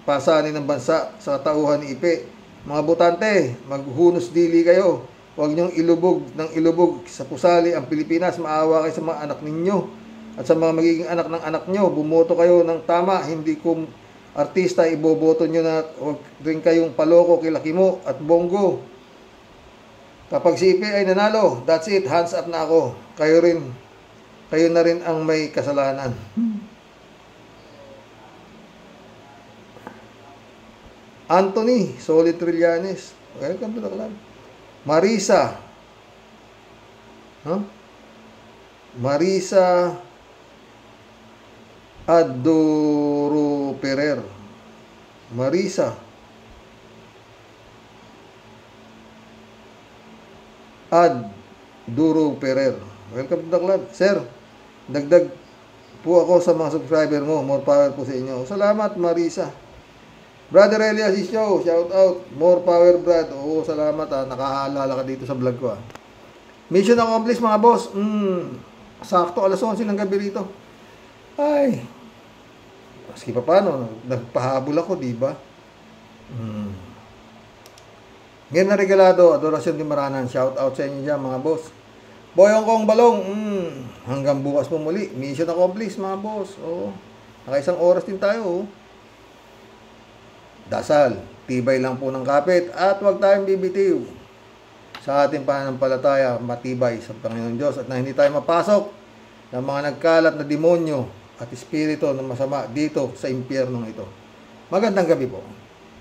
pasanin ng bansa sa katauhan ni Ipe. Mga botante, maghunos dili kayo. Huwag niyong ilubog ng ilubog sa pusali ang Pilipinas. Maawa kayo sa mga anak ninyo at sa mga magiging anak ng anak nyo. Bumoto kayo ng tama, hindi kung artista iboboto nyo na huwag rin kayong paloko, Kilakimo at Bongo. Kapag si Ipe ay nanalo, that's it, hands up na ako. Kayo na rin ang may kasalanan. Anthony, Solid Trillanes. Welcome to the club. Marisa. Marisa Adoro Perer. Marisa Adoro Perer. Welcome to the club. Sir, dagdag po ako sa mga subscriber mo. More power po sa inyo. Salamat, Marisa. Brother Elias Show, shout out. More power, Brad. Oo, salamat ha. Nakahaalala ka dito sa vlog ko ha. Mission accomplished mga boss. Sakto, alas 11 ng gabi rito. Ay. Maski pa paano, nagpahabol ako, diba? Ngayon na regalado, Adorasyon di Maranan. Shout out sa inyo dyan mga boss. Boyong Kong Balong, hanggang bukas po muli. Mission accomplished mga boss. Oo. Nakaisang oras din tayo. Dasal, tibay lang po ng kapit at huwag tayong bibitiw sa ating pananampalataya, matibay sa Panginoon Diyos at na hindi tayo mapasok ng mga nagkalat na demonyo at espiritu na masama dito sa impyernong ito. Magandang gabi po.